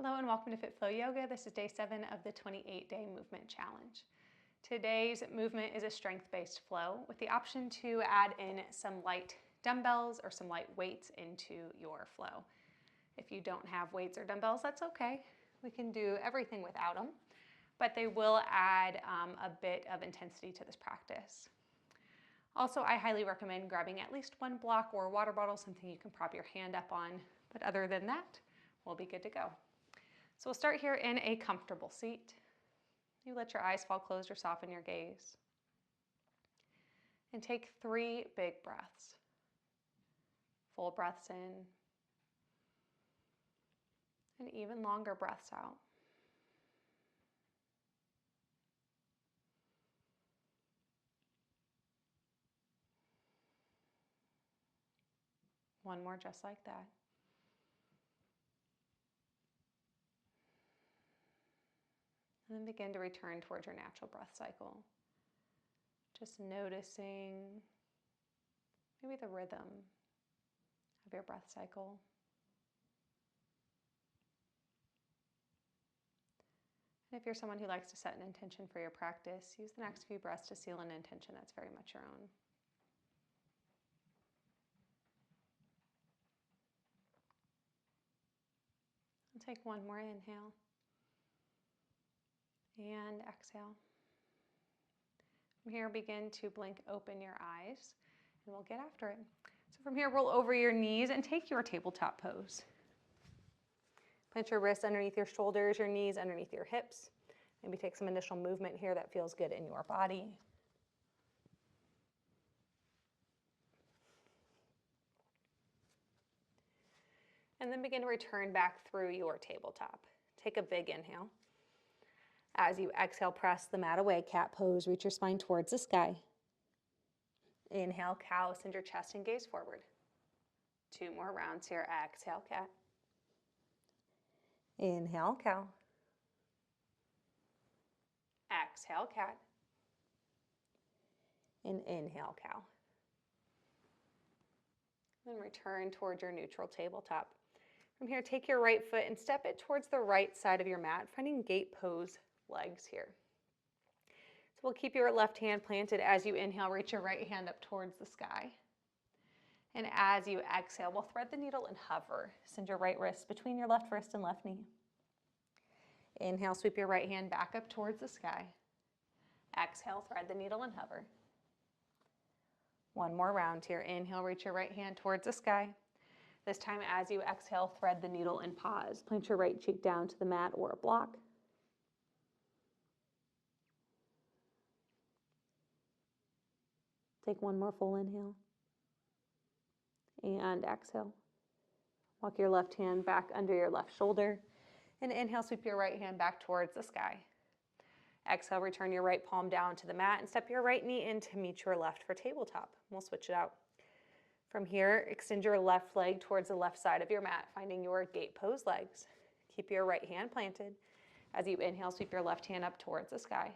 Hello and welcome to FitFlow Yoga. This is day 7 of the 28-day movement challenge. Today's movement is a strength-based flow with the option to add in some light dumbbells or some light weights into your flow. If you don't have weights or dumbbells, that's okay. We can do everything without them, but they will add a bit of intensity to this practice. Also, I highly recommend grabbing at least one block or water bottle, something you can prop your hand up on, but other than that, we'll be good to go. So we'll start here in a comfortable seat. You let your eyes fall closed or soften your gaze. And take 3 big breaths. Full breaths in. And even longer breaths out. One more just like that. And then begin to return towards your natural breath cycle. Just noticing maybe the rhythm of your breath cycle. And if you're someone who likes to set an intention for your practice, use the next few breaths to seal an intention that's very much your own. And take one more inhale. And exhale. From here, begin to blink open your eyes, and we'll get after it. So from here, roll over your knees and take your tabletop pose. Plant your wrists underneath your shoulders, your knees underneath your hips. Maybe take some initial movement here that feels good in your body. And then begin to return back through your tabletop. Take a big inhale. As you exhale, press the mat away, cat pose, reach your spine towards the sky. Inhale, cow, send your chest and gaze forward. 2 more rounds here, exhale, cat. Inhale, cow. Exhale, cat. And inhale, cow. Then return towards your neutral tabletop. From here, take your right foot and step it towards the right side of your mat, finding gate pose legs here. So we'll keep your left hand planted as you inhale, reach your right hand up towards the sky. And as you exhale, we'll thread the needle and hover. Send your right wrist between your left wrist and left knee. Inhale, sweep your right hand back up towards the sky. Exhale, thread the needle and hover. One more round here. Inhale, reach your right hand towards the sky. This time, as you exhale, thread the needle and pause. Plant your right cheek down to the mat or a block. Take one more full inhale. And exhale. Walk your left hand back under your left shoulder. And inhale, sweep your right hand back towards the sky. Exhale, return your right palm down to the mat and step your right knee in to meet your left for tabletop. We'll switch it out. From here, extend your left leg towards the left side of your mat, finding your gate pose legs. Keep your right hand planted. As you inhale, sweep your left hand up towards the sky.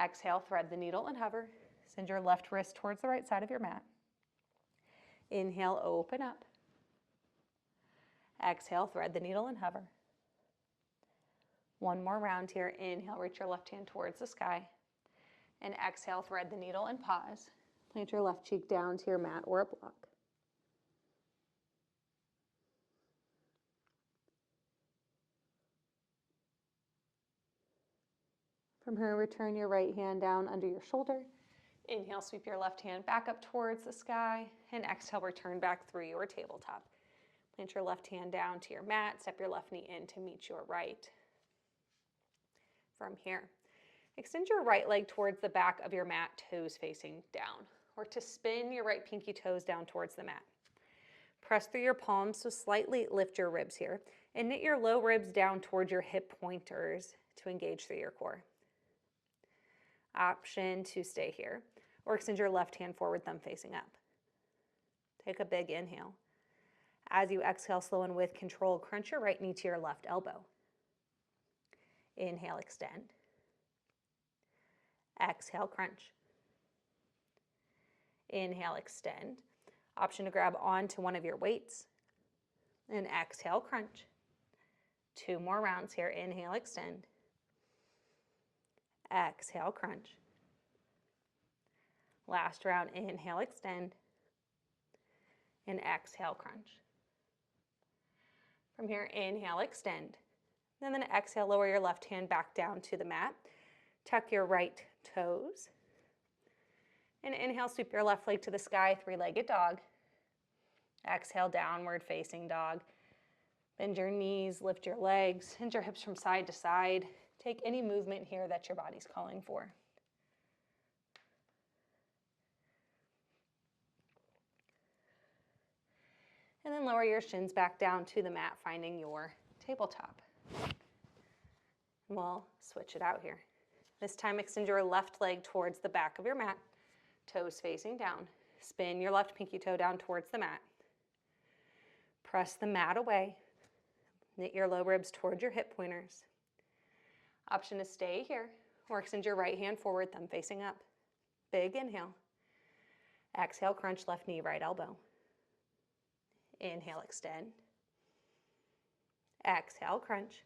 Exhale, thread the needle and hover. Send your left wrist towards the right side of your mat. Inhale, open up. Exhale, thread the needle and hover. One more round here. Inhale, reach your left hand towards the sky. And exhale, thread the needle and pause. Plant your left cheek down to your mat or a block. From here, return your right hand down under your shoulder. Inhale, sweep your left hand back up towards the sky. And exhale, return back through your tabletop. Plant your left hand down to your mat. Step your left knee in to meet your right. From here, extend your right leg towards the back of your mat, toes facing down, or to spin your right pinky toes down towards the mat. Press through your palms, so slightly lift your ribs here, and knit your low ribs down towards your hip pointers to engage through your core. Option to stay here, or extend your left hand forward, thumb facing up. Take a big inhale. As you exhale, slow and with control, crunch your right knee to your left elbow. Inhale, extend. Exhale, crunch. Inhale, extend. Option to grab onto one of your weights. And exhale, crunch. 2 more rounds here. Inhale, extend. Exhale, crunch. Last round, inhale, extend. And exhale, crunch. From here, inhale, extend. And then exhale, lower your left hand back down to the mat. Tuck your right toes. And inhale, sweep your left leg to the sky, three-legged dog. Exhale, downward facing dog. Bend your knees, lift your legs, hinge your hips from side to side. Take any movement here that your body's calling for. And then lower your shins back down to the mat, finding your tabletop. We'll switch it out here. This time, extend your left leg towards the back of your mat, toes facing down. Spin your left pinky toe down towards the mat. Press the mat away. Knit your low ribs towards your hip pointers. Option to stay here, or extend your right hand forward, thumb facing up. Big inhale. Exhale, crunch left knee, right elbow. Inhale, extend. Exhale, crunch.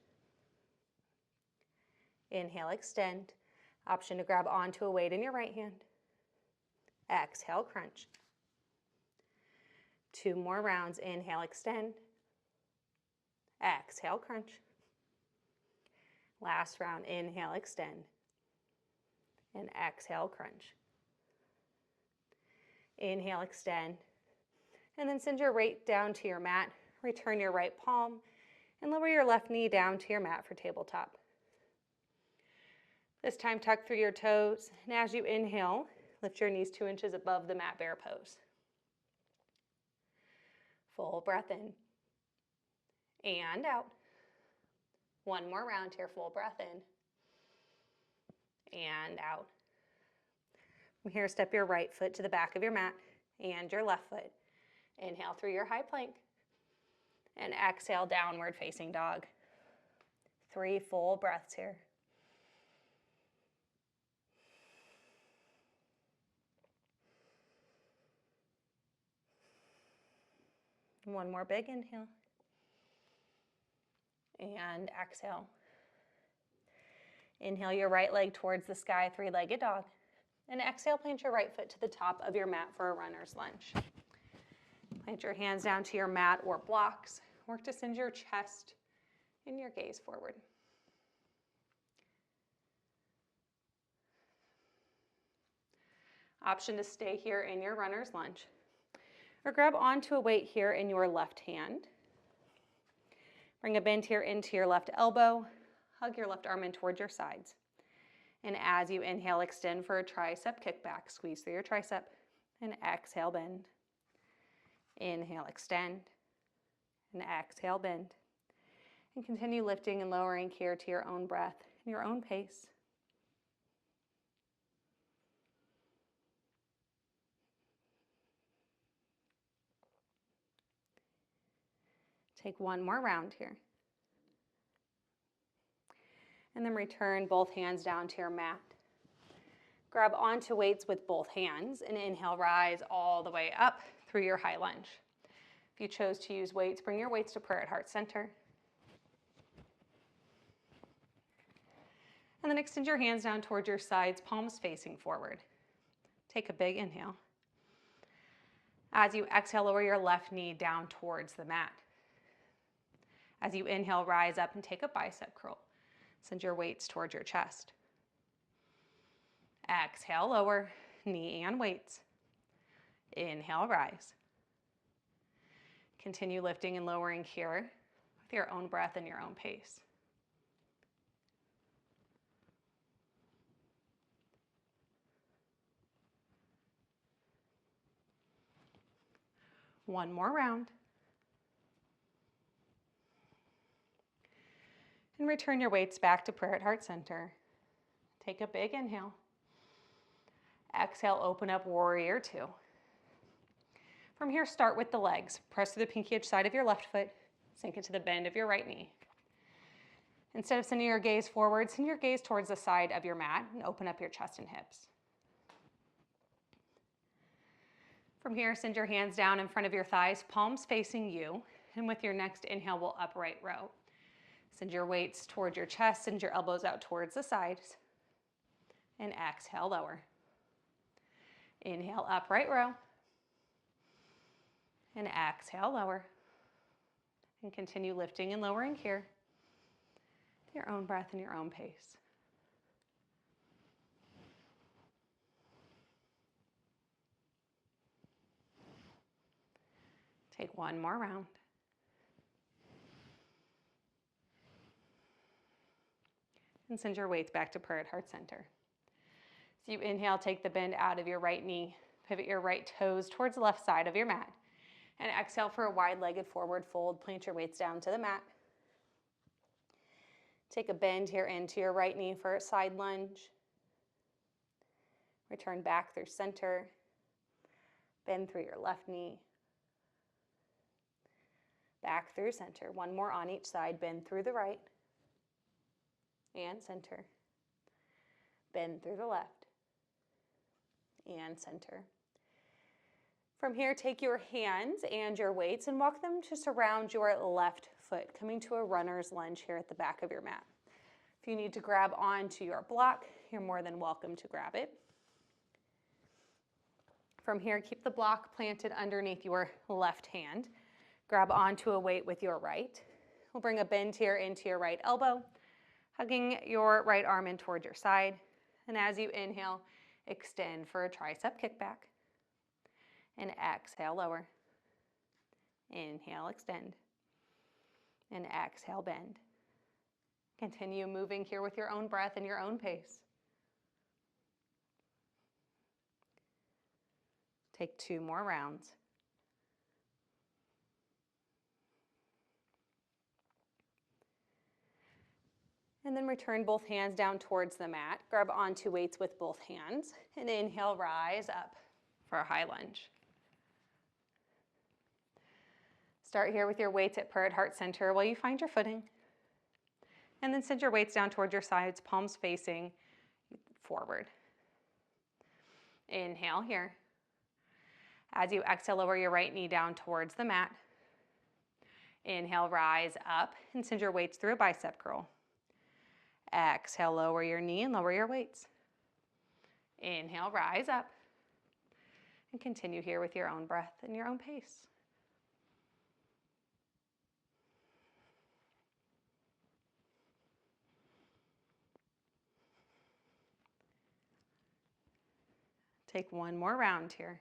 Inhale, extend. Option to grab onto a weight in your right hand. Exhale, crunch. 2 more rounds. Inhale, extend. Exhale, crunch. Last round. Inhale, extend. And exhale, crunch. Inhale, extend. And then send your right down to your mat. Return your right palm and lower your left knee down to your mat for tabletop. This time, tuck through your toes. And as you inhale, lift your knees 2 inches above the mat, bear pose. Full breath in and out. 1 more round here, full breath in and out. From here, step your right foot to the back of your mat and your left foot. Inhale through your high plank and exhale, downward facing dog. 3 full breaths here. One more big inhale. And exhale. Inhale your right leg towards the sky, three-legged dog. And exhale, plant your right foot to the top of your mat for a runner's lunge. Plant your hands down to your mat or blocks. Work to send your chest and your gaze forward. Option to stay here in your runner's lunge. Or grab onto a weight here in your left hand. Bring a bend here into your left elbow. Hug your left arm in towards your sides. And as you inhale, extend for a tricep kickback. Squeeze through your tricep. And exhale, bend. Inhale, extend. And exhale, bend. And continue lifting and lowering here to your own breath, your own pace. Take 1 more round here. And then return both hands down to your mat. Grab onto weights with both hands and inhale, rise all the way up through your high lunge. If you chose to use weights, bring your weights to prayer at heart center. And then extend your hands down towards your sides, palms facing forward. Take a big inhale. As you exhale, lower your left knee down towards the mat. As you inhale, rise up and take a bicep curl. Send your weights towards your chest. Exhale, lower, knee and weights. Inhale, rise. Continue lifting and lowering here with your own breath and your own pace. One more round. And return your weights back to prayer at heart center. Take a big inhale. Exhale, open up warrior 2. From here, start with the legs. Press through the pinky edge side of your left foot. Sink into the bend of your right knee. Instead of sending your gaze forward, send your gaze towards the side of your mat and open up your chest and hips. From here, send your hands down in front of your thighs, palms facing you. And with your next inhale, we'll upright row. Send your weights towards your chest, send your elbows out towards the sides. And exhale, lower. Inhale, upright row. And exhale, lower. And continue lifting and lowering here. Your own breath and your own pace. Take one more round. And send your weights back to prayer at heart center. So you inhale, take the bend out of your right knee, pivot your right toes towards the left side of your mat. And exhale for a wide-legged forward fold. Plant your weights down to the mat. Take a bend here into your right knee for a side lunge. Return back through center. Bend through your left knee. Back through center. One more on each side. Bend through the right. And center. Bend through the left. And center. From here, take your hands and your weights and walk them to surround your left foot, coming to a runner's lunge here at the back of your mat. If you need to grab onto your block, you're more than welcome to grab it. From here, keep the block planted underneath your left hand. Grab onto a weight with your right. We'll bring a bend here into your right elbow, hugging your right arm in toward your side. And as you inhale, extend for a tricep kickback. And exhale, lower. Inhale, extend. And exhale, bend. Continue moving here with your own breath and your own pace. Take 2 more rounds. And then return both hands down towards the mat. Grab onto weights with both hands. And inhale, rise up for a high lunge. Start here with your weights at prayer at heart center while you find your footing. And then send your weights down towards your sides, palms facing forward. Inhale here. As you exhale, lower your right knee down towards the mat. Inhale, rise up and send your weights through a bicep curl. Exhale, lower your knee and lower your weights. Inhale, rise up. And continue here with your own breath and your own pace. Take 1 more round here.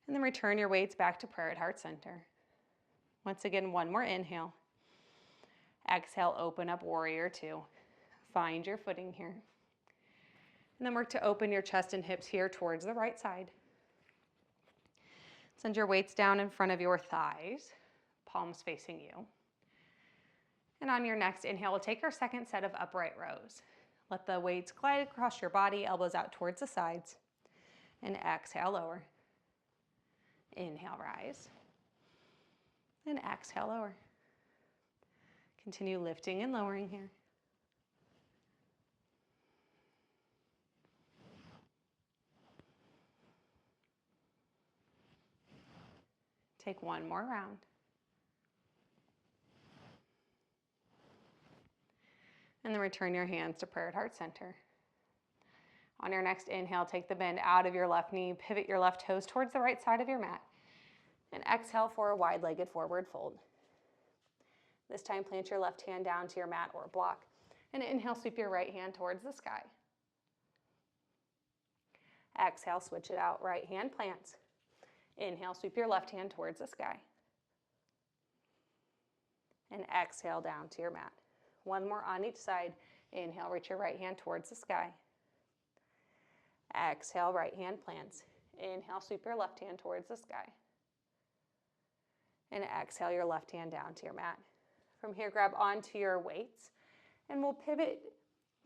And then return your weights back to prayer at heart center. Once again, 1 more inhale. Exhale, open up warrior 2. Find your footing here. And then work to open your chest and hips here towards the right side. Send your weights down in front of your thighs, palms facing you. And on your next inhale, we'll take our second set of upright rows. Let the weights glide across your body, elbows out towards the sides. And exhale, lower. Inhale, rise. And exhale, lower. Continue lifting and lowering here. Take 1 more round. And then return your hands to prayer at heart center. On your next inhale, take the bend out of your left knee, pivot your left toes towards the right side of your mat. And exhale for a wide-legged forward fold. This time, plant your left hand down to your mat or block. And inhale, sweep your right hand towards the sky. Exhale, switch it out, right hand plants. Inhale, sweep your left hand towards the sky. And exhale down to your mat. 1 more on each side. Inhale, reach your right hand towards the sky. Exhale, right hand plants. Inhale, sweep your left hand towards the sky. And exhale your left hand down to your mat. From here, grab onto your weights, and we'll pivot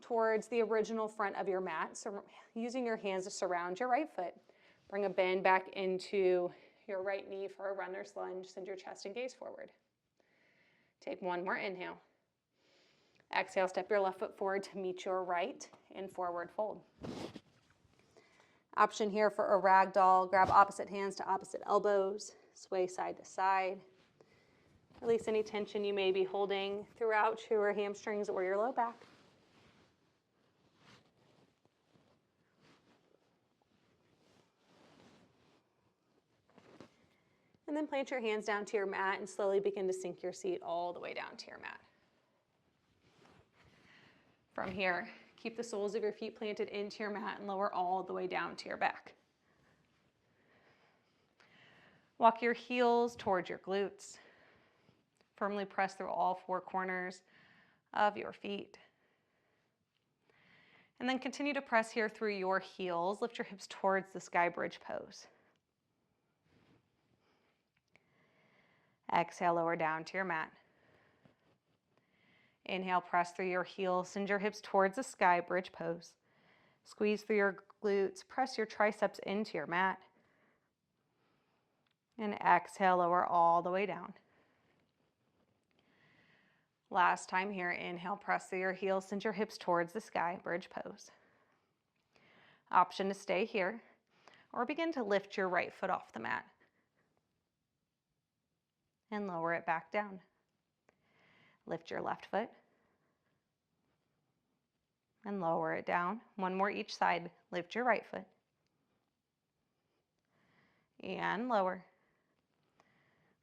towards the original front of your mat, so using your hands to surround your right foot. Bring a bend back into your right knee for a runner's lunge. Send your chest and gaze forward. Take 1 more inhale. Exhale, step your left foot forward to meet your right in forward fold. Option here for a ragdoll. Grab opposite hands to opposite elbows. Sway side to side. Release any tension you may be holding throughout your hamstrings or your low back. And then plant your hands down to your mat and slowly begin to sink your seat all the way down to your mat. From here, keep the soles of your feet planted into your mat and lower all the way down to your back. Walk your heels towards your glutes. Firmly press through all four corners of your feet. And then continue to press here through your heels. Lift your hips towards the sky bridge pose. Exhale, lower down to your mat. Inhale, press through your heels. Send your hips towards the sky bridge pose. Squeeze through your glutes. Press your triceps into your mat. And exhale, lower all the way down. Last time here, inhale, press through your heels, send your hips towards the sky, bridge pose. Option to stay here, or begin to lift your right foot off the mat and lower it back down. Lift your left foot and lower it down. One more each side. Lift your right foot and lower.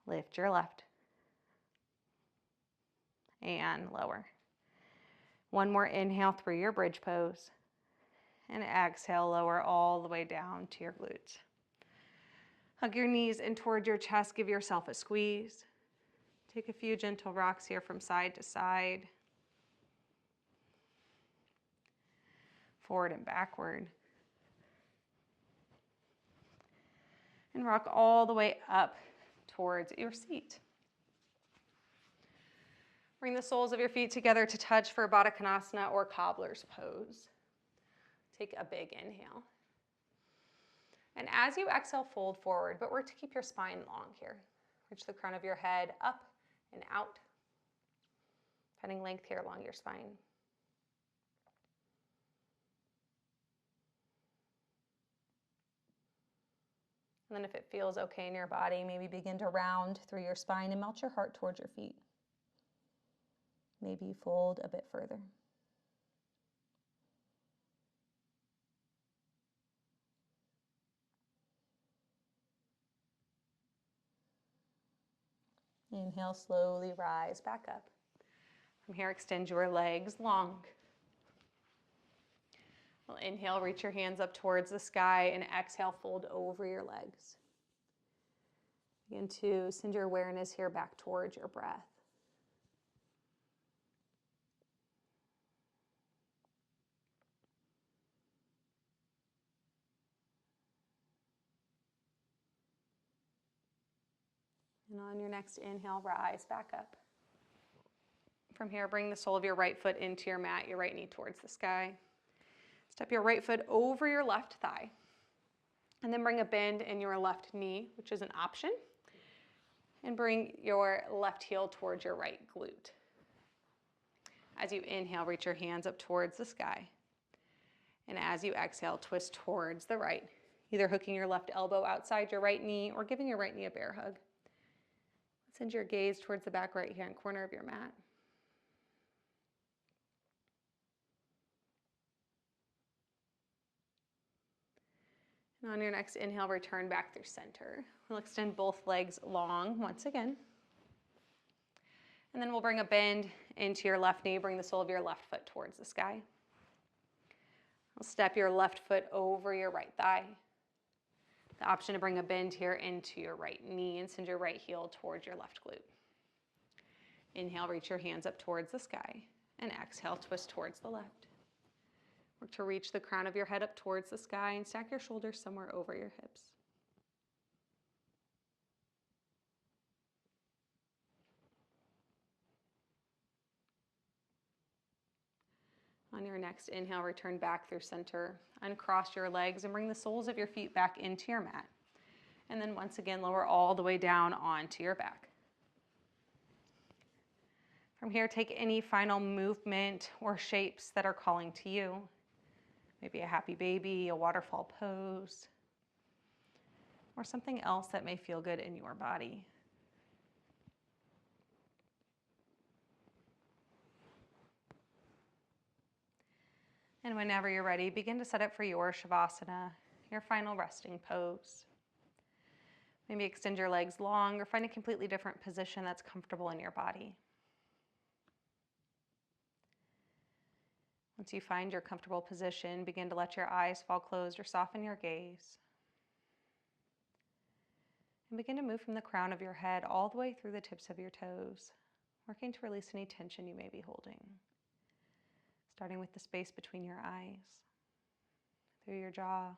Lift your left and lower. One more inhale through your bridge pose and exhale, lower all the way down to your glutes. Hug your knees in toward your chest, give yourself a squeeze. Take a few gentle rocks here from side to side. Forward and backward. And rock all the way up towards your seat. Bring the soles of your feet together to touch for Baddha Konasana or cobbler's pose. Take a big inhale. And as you exhale, fold forward, but work to keep your spine long here. Reach the crown of your head up and out. Finding length here along your spine. And then if it feels okay in your body, maybe begin to round through your spine and melt your heart towards your feet. Maybe fold a bit further. Inhale, slowly rise back up. From here, extend your legs long. Well, inhale, reach your hands up towards the sky, and exhale, fold over your legs. Begin to send your awareness here back towards your breath. And on your next inhale, rise back up. From here, bring the sole of your right foot into your mat, your right knee towards the sky. Step your right foot over your left thigh. And then bring a bend in your left knee, which is an option. And bring your left heel towards your right glute. As you inhale, reach your hands up towards the sky. And as you exhale, twist towards the right, either hooking your left elbow outside your right knee or giving your right knee a bear hug. Send your gaze towards the back right-hand corner of your mat. And on your next inhale, return back through center. We'll extend both legs long once again. And then we'll bring a bend into your left knee. Bring the sole of your left foot towards the sky. We'll step your left foot over your right thigh. The option to bring a bend here into your right knee and send your right heel towards your left glute. Inhale, reach your hands up towards the sky. And exhale, twist towards the left. Work to reach the crown of your head up towards the sky and stack your shoulders somewhere over your hips. On your next inhale, return back through center. Uncross your legs and bring the soles of your feet back into your mat. And then once again, lower all the way down onto your back. From here, take any final movement or shapes that are calling to you. Maybe a happy baby, a waterfall pose, or something else that may feel good in your body. And whenever you're ready, begin to set up for your Shavasana, your final resting pose. Maybe extend your legs long or find a completely different position that's comfortable in your body. Once you find your comfortable position, begin to let your eyes fall closed or soften your gaze. And begin to move from the crown of your head all the way through the tips of your toes, working to release any tension you may be holding. Starting with the space between your eyes, through your jaw,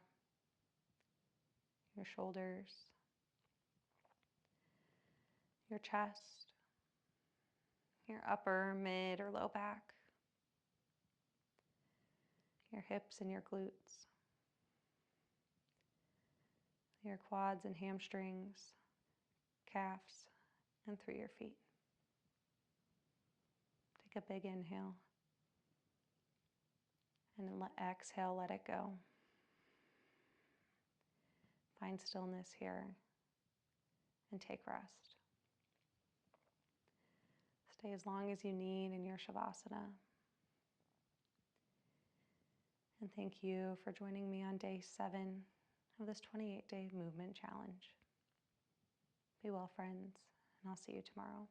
your shoulders, your chest, your upper, mid, or low back, your hips and your glutes, your quads and hamstrings, calves, and through your feet. Take a big inhale, and then exhale, let it go. Find stillness here, and take rest. Stay as long as you need in your Shavasana. And thank you for joining me on day 7 of this 28-day movement challenge. Be well, friends, and I'll see you tomorrow.